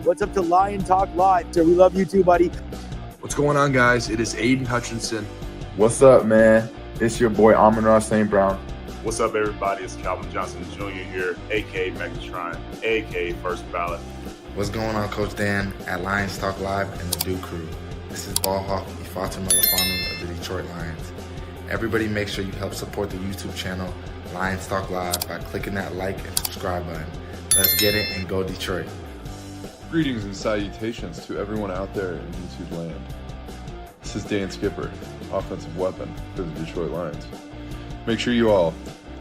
What's up to Lion Talk Live? So we love you too, buddy. What's going on, guys? It is Aiden Hutchinson. What's up, man? It's your boy Amon-Ra St. Brown. What's up, everybody? It's Calvin Johnson Jr. here, a.k.a. Mcdc'S, a.k.a. First Ballot. What's going on, Coach Dan at Lions Talk Live and the Duke Crew. This is Ball Hawk Ifeatu Melifonwu of the Detroit Lions. Everybody make sure you help support the YouTube channel Lions Talk Live by clicking that like and subscribe button. Let's get it and go Detroit. Greetings and salutations to everyone out there in YouTube land. This is Dan Skipper, offensive weapon for the Detroit Lions. Make sure you all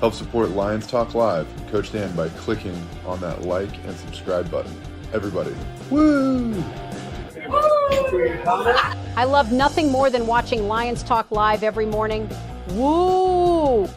help support Lions Talk Live and Coach Dan by clicking on that like and subscribe button. Everybody, woo! I love nothing more than watching Lions Talk Live every morning. Woo!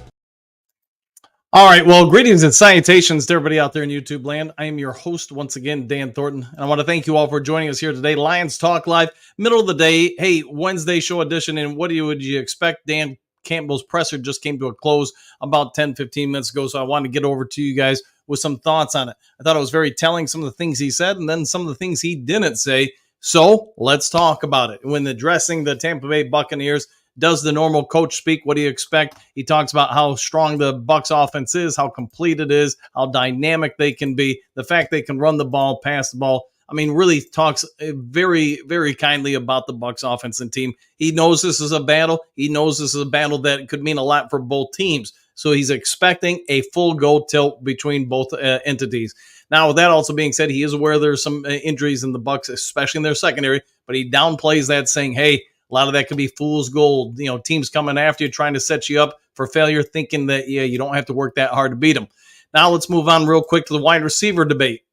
All right, well, greetings and salutations to everybody out there in YouTube land. I am your host once again, Dan Thornton, and I want to thank you all for joining us here today. Lions Talk Live, middle of the day. Hey, Wednesday show edition, and what would you expect? Dan Campbell's presser just came to a close about 10, 15 minutes ago, so I wanted to get over to you guys with some thoughts on it. I thought it was very telling, some of the things he said, and then some of the things he didn't say. So let's talk about it. When addressing the Tampa Bay Buccaneers, does the normal coach speak? What do you expect? He talks about how strong the Bucs offense is, how complete it is, how dynamic they can be, the fact they can run the ball, pass the ball. I mean, really talks very, very kindly about the Bucs offense and team. He knows this is a battle. He knows this is a battle that could mean a lot for both teams. So he's expecting a full go tilt between both entities. Now, with that also being said, he is aware there's some injuries in the Bucs, especially in their secondary, but he downplays that, saying, hey, a lot of that could be fool's gold. You know, teams coming after you, trying to set you up for failure, thinking that, yeah, you don't have to work that hard to beat them. Now let's move on real quick to the wide receiver debate.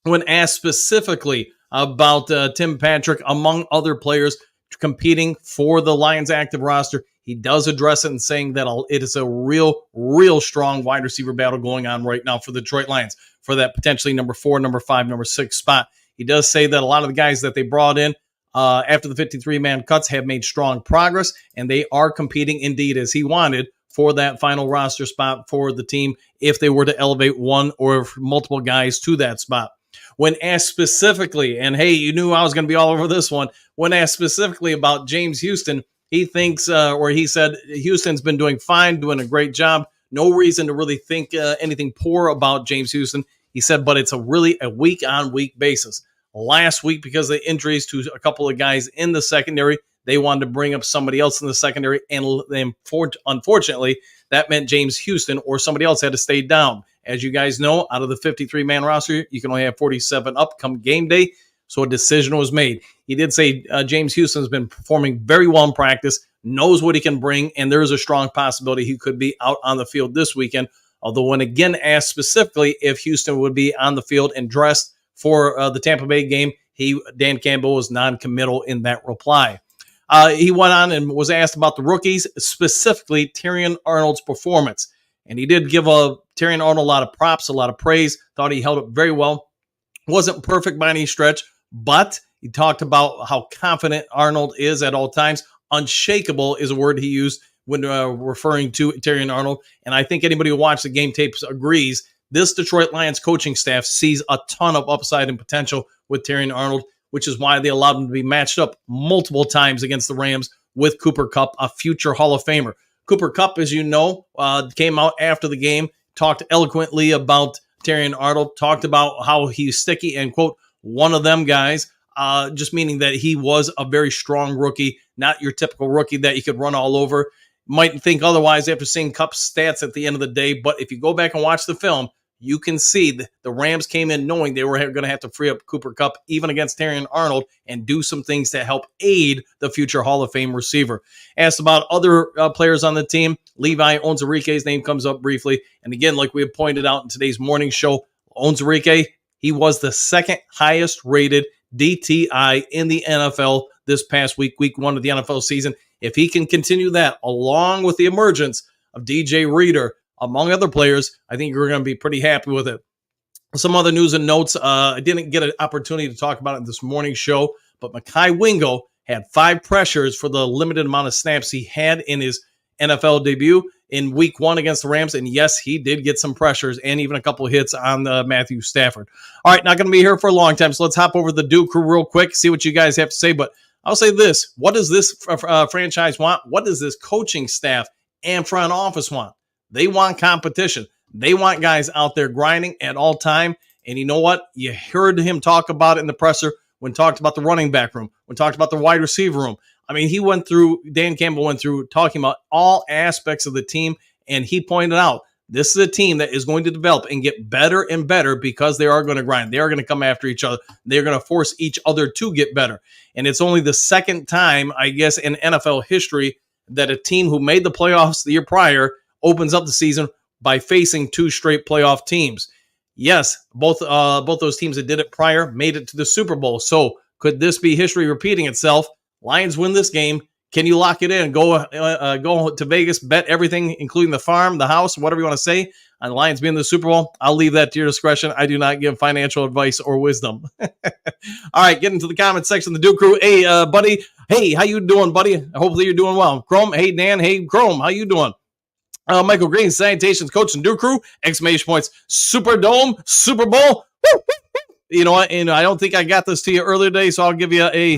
When asked specifically about Tim Patrick, among other players competing for the Lions active roster, he does address it and saying that it is a real strong wide receiver battle going on right now for the Detroit Lions for that potentially number 4, number 5, number 6 spot. He does say that a lot of the guys that they brought in after the 53-man cuts have made strong progress, and they are competing indeed as he wanted for that final roster spot for the team if they were to elevate one or multiple guys to that spot. When asked specifically, and hey, you knew I was going to be all over this one, when asked specifically about James Houston, he thinks, or he said, Houston's been doing fine, doing a great job. No reason to really think anything poor about James Houston. He said, but it's a week-on-week basis. Last week, because of the injuries to a couple of guys in the secondary, they wanted to bring up somebody else in the secondary, and unfortunately, that meant James Houston or somebody else had to stay down. As you guys know, out of the 53-man roster, you can only have 47 up come game day, so a decision was made. He did say James Houston has been performing very well in practice, knows what he can bring, and there is a strong possibility he could be out on the field this weekend, although when again asked specifically if Houston would be on the field and dressed for the Tampa Bay game, Dan Campbell was non-committal in that reply. He went on and was asked about the rookies, specifically Terrion Arnold's performance. And he did give Terrion Arnold a lot of props, a lot of praise, thought he held up very well. Wasn't perfect by any stretch, but he talked about how confident Arnold is at all times. Unshakable is a word he used when referring to Terrion Arnold. And I think anybody who watched the game tapes agrees this Detroit Lions coaching staff sees a ton of upside and potential with Terrion Arnold, which is why they allowed him to be matched up multiple times against the Rams with Cooper Kupp, a future Hall of Famer. Cooper Kupp, as you know, came out after the game, talked eloquently about Terrion Arnold, talked about how he's sticky and, quote, one of them guys, just meaning that he was a very strong rookie, not your typical rookie that you could run all over. Might think otherwise after seeing Kupp's stats at the end of the day, but if you go back and watch the film, you can see that the Rams came in knowing they were going to have to free up Cooper Kupp even against Terrion Arnold and do some things to help aid the future Hall of Fame receiver. Asked about other players on the team, Levi Onwuzurike's name comes up briefly. And again, like we have pointed out in today's morning show, Onwuzurike, he was the second highest rated DTI in the NFL this past week 1 of the NFL season. If he can continue that along with the emergence of DJ Reader, among other players, I think you're going to be pretty happy with it. Some other news and notes. I didn't get an opportunity to talk about it in this morning's show, but Mekhi Wingo had 5 pressures for the limited amount of snaps he had in his NFL debut in week 1 against the Rams. And yes, he did get some pressures and even a couple of hits on Matthew Stafford. All right, not going to be here for a long time, so let's hop over to the Duke Crew real quick, see what you guys have to say. But I'll say this. What does this franchise want? What does this coaching staff and front office want? They want competition. They want guys out there grinding at all time. And you know what? You heard him talk about it in the presser when talked about the running back room, when talked about the wide receiver room. I mean, Dan Campbell went through talking about all aspects of the team, and he pointed out this is a team that is going to develop and get better and better because they are going to grind. They are going to come after each other. They're going to force each other to get better. And it's only the second time, I guess, in NFL history that a team who made the playoffs the year prior opens up the season by facing 2 straight playoff teams. Yes, both those teams that did it prior made it to the Super Bowl. So could this be history repeating itself? Lions win this game. Can you lock it in and go to Vegas, bet everything, including the farm, the house, whatever you want to say, on the Lions being the Super Bowl? I'll leave that to your discretion. I do not give financial advice or wisdom. All right, get into the comment section of the Duke Crew. Hey, buddy. Hey, how you doing, buddy? Hopefully you're doing well. Chrome. Hey, Dan. Hey, Chrome. How you doing? Michael Green, Salutations, Coach and Duke Crew, exclamation points, Superdome, Super Bowl. Woo, woo, woo. You know what? And I don't think I got this to you earlier today, so I'll give you a.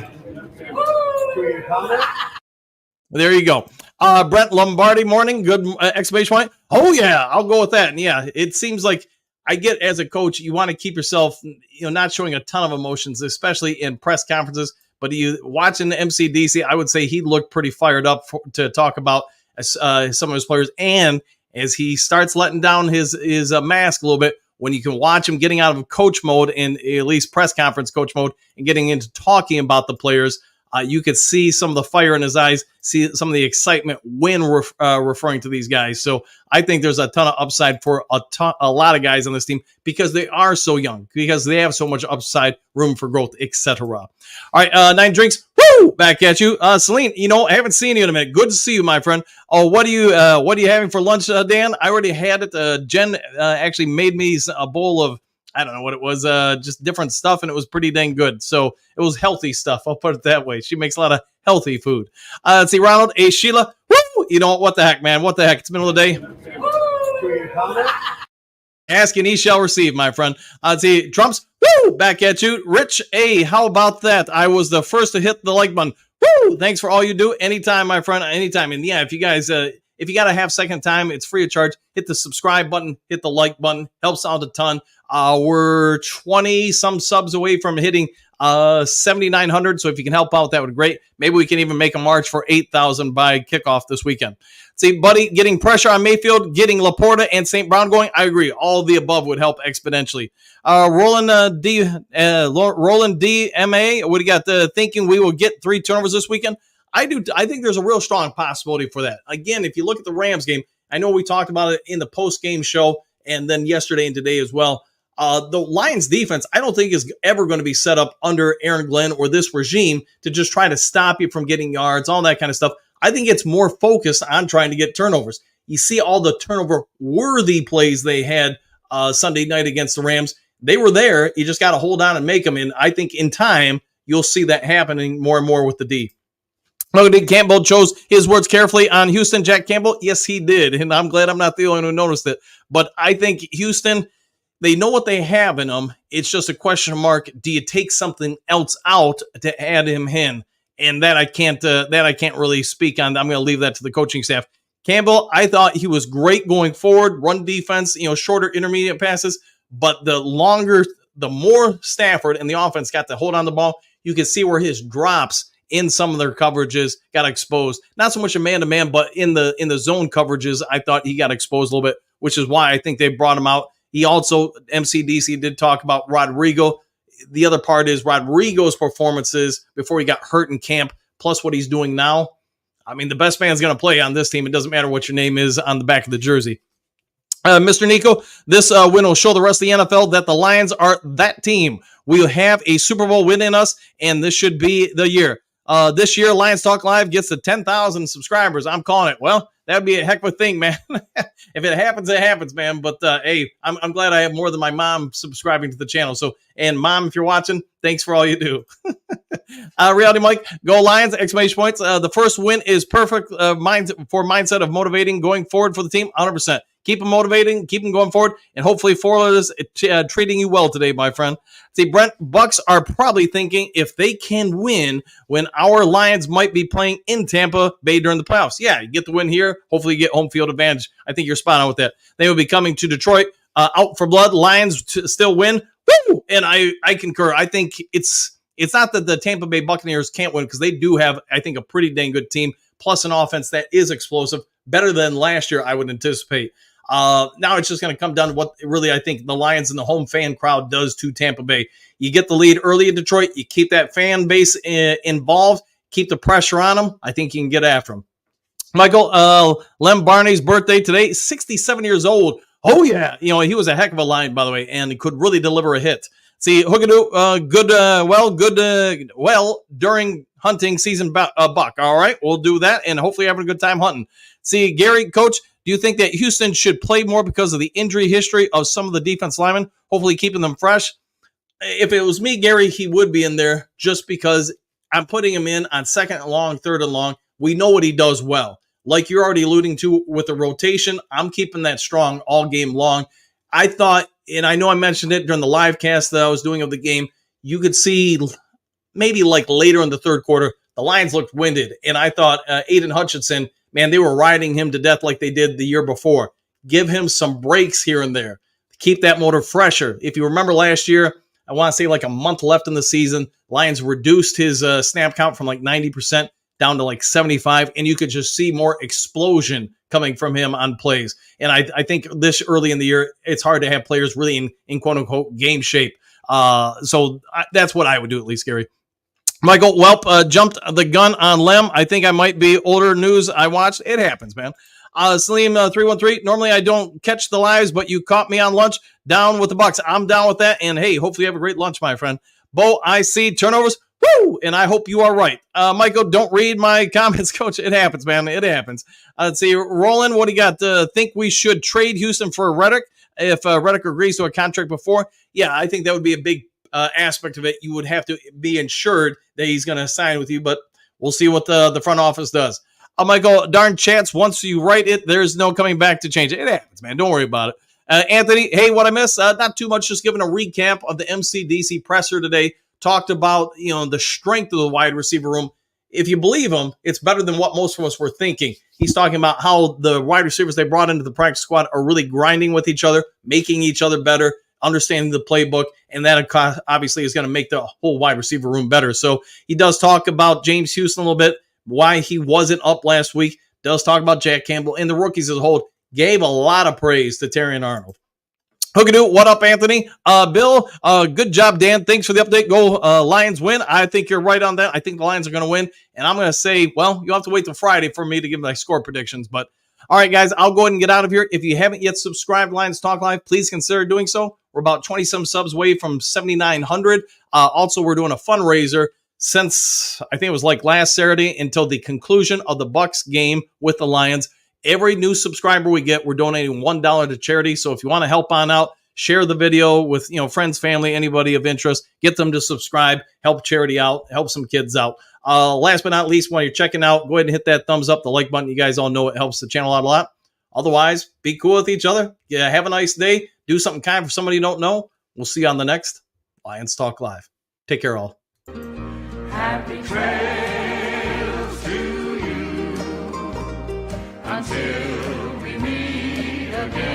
There you go. Brent Lombardi, morning, good exclamation point. Oh, yeah, I'll go with that. And yeah, it seems like I get as a coach, you want to keep yourself, not showing a ton of emotions, especially in press conferences. But you watching the MCDC, I would say he looked pretty fired up to talk about some of his players, and as he starts letting down his mask a little bit, when you can watch him getting out of coach mode and at least press conference coach mode and getting into talking about the players, you could see some of the fire in his eyes, see some of the excitement when referring to these guys. So I think there's a ton of upside for a lot of guys on this team because they are so young, because they have so much upside, room for growth, etc. All right, 9 drinks. Woo! Back at you, Celine. I haven't seen you in a minute. Good to see you, my friend. Oh, what are you having for lunch, Dan? I already had it. Jen actually made me a bowl of, I don't know what it was, just different stuff, and it was pretty dang good. So it was healthy stuff. I'll put it that way. She makes a lot of healthy food. Let's see, Ronald. Hey, Sheila. Woo! What the heck, man? What the heck? It's the middle of the day. Ask and he shall receive, my friend. Let's see, Trump's. Woo! Back at you. Rich, hey, how about that? I was the first to hit the like button. Woo! Thanks for all you do. Anytime, my friend. Anytime. And yeah, if you guys, if you got a half-second time, it's free of charge. Hit the subscribe button. Hit the like button. Helps out a ton. We're 20-some subs away from hitting 7,900. So if you can help out, that would be great. Maybe we can even make a march for 8,000 by kickoff this weekend. See, buddy, getting pressure on Mayfield, getting Laporta and St. Brown going. I agree. All of the above would help exponentially. Roland D. M.A. What do you got? Thinking we will get 3 turnovers this weekend? I do. I think there's a real strong possibility for that. Again, if you look at the Rams game, I know we talked about it in the post-game show and then yesterday and today as well. The Lions defense, I don't think is ever going to be set up under Aaron Glenn or this regime to just try to stop you from getting yards, all that kind of stuff. I think it's more focused on trying to get turnovers. You see all the turnover-worthy plays they had Sunday night against the Rams. They were there. You just got to hold on and make them. And I think in time, you'll see that happening more and more with the D. Logan Campbell chose his words carefully on Houston. Jack Campbell, yes, he did. And I'm glad I'm not the only one who noticed it. But I think Houston, they know what they have in them. It's just a question mark. Do you take something else out to add him in? And that I can't really speak on. I'm going to leave that to the coaching staff. Campbell, I thought he was great going forward, run defense, shorter intermediate passes. But the more Stafford and the offense got to hold on the ball, you can see where his drops in some of their coverages got exposed. Not so much a man-to-man, but in the zone coverages, I thought he got exposed a little bit, which is why I think they brought him out. He also, MCDC did talk about Rodrigo. The other part is Rodrigo's performances before he got hurt in camp, plus what he's doing now. I mean, the best man's going to play on this team. It doesn't matter what your name is on the back of the jersey. Mr. Nico, this win will show the rest of the NFL that the Lions are that team. We'll have a Super Bowl win in us, and this should be the year. This year, Lions Talk Live gets to 10,000 subscribers. I'm calling it. Well, That would be a heck of a thing, man. If it happens, it happens, man. But hey, I'm glad I have more than my mom subscribing to the channel. So, and Mom, if you're watching, thanks for all you do. Reality Mike, go Lions! Exclamation points. The first win is perfect mindset of motivating going forward for the team. 100%. Keep them motivating, keep them going forward, and hopefully Florida's treating you well today, my friend. See, Brent, Bucks are probably thinking if they can win when our Lions might be playing in Tampa Bay during the playoffs. Yeah, you get the win here. Hopefully you get home field advantage. I think you're spot on with that. They will be coming to Detroit. Out for blood. Lions to still win. Woo! And I concur. I think it's not that the Tampa Bay Buccaneers can't win because they do have, I think, a pretty dang good team, plus an offense that is explosive, better than last year, I would anticipate. Now it's just going to come down to what really I think the Lions and the home fan crowd does to Tampa Bay. You get the lead early in Detroit. You keep that fan base involved. Keep the pressure on them. I think you can get after them. Michael, Lem Barney's birthday today, 67 years old. Oh, yeah. You know, he was a heck of a Lion, by the way, and he could really deliver a hit. See, Hookadoo, good during hunting season, buck. All right, we'll do that, and hopefully having a good time hunting. See, Gary, Coach, do you think that Houston should play more because of the injury history of some of the defense linemen, hopefully keeping them fresh? If it was me, Gary, he would be in there just because I'm putting him in on second and long, third and long. We know what he does well. Like you're already alluding to with the rotation, I'm keeping that strong all game long. I thought, and I know I mentioned it during the live cast that I was doing of the game, you could see maybe like later in the third quarter, the Lions looked winded. And I thought Aiden Hutchinson, man, they were riding him to death like they did the year before. Give him some breaks here and there. Keep that motor fresher. If you remember last year, I want to say like a month left in the season, Lions reduced his snap count from like 90% down to like 75, and you could just see more explosion coming from him on plays. And I think this early in the year, it's hard to have players really in quote-unquote game shape. So that's what I would do at least, Gary. Michael Welp jumped the gun on Lem. I think I might be older news I watched. It happens, man. Salim 313. Normally I don't catch the lives, but you caught me on lunch. Down with the Bucks. I'm down with that. And hey, hopefully you have a great lunch, my friend. Bo, I see turnovers. Woo! And I hope you are right. Michael, don't read my comments, Coach. It happens, man. It happens. Let's see. Roland, what do you got? Think we should trade Houston for Reddick if Reddick agrees to a contract before? Yeah, I think that would be a big aspect of it. You would have to be insured that he's going to sign with you, but we'll see what the front office does. Michael, darn chance, once you write it, there's no coming back to change it. It happens, man. Don't worry about it. Anthony, hey, what I missed? Not too much, just giving a recap of the MCDC presser today. Talked about, the strength of the wide receiver room. If you believe him, it's better than what most of us were thinking. He's talking about how the wide receivers they brought into the practice squad are really grinding with each other, making each other better, understanding the playbook, and that obviously is going to make the whole wide receiver room better. So he does talk about James Houston a little bit, why he wasn't up last week, does talk about Jack Campbell, and the rookies as a whole. Gave a lot of praise to Terry and Arnold. Hookadoo, what up, Anthony? Bill, good job, Dan. Thanks for the update. Go Lions win. I think you're right on that. I think the Lions are going to win. And I'm going to say, well, you'll have to wait till Friday for me to give my score predictions. But, all right, guys, I'll go ahead and get out of here. If you haven't yet subscribed to Lions Talk Live, please consider doing so. We're about 20-some subs away from 7,900. Also, we're doing a fundraiser since I think it was like last Saturday until the conclusion of the Bucks game with the Lions. Every new subscriber we get, we're donating $1 to charity. So if you want to help on out, share the video with friends, family, anybody of interest. Get them to subscribe, help charity out, help some kids out. Last but not least, while you're checking out, go ahead and hit that thumbs up, the like button. You guys all know it helps the channel out a lot. Otherwise, be cool with each other. Yeah, have a nice day. Do something kind for somebody you don't know. We'll see you on the next Lions Talk Live. Take care, all. Happy trails to you until we meet again.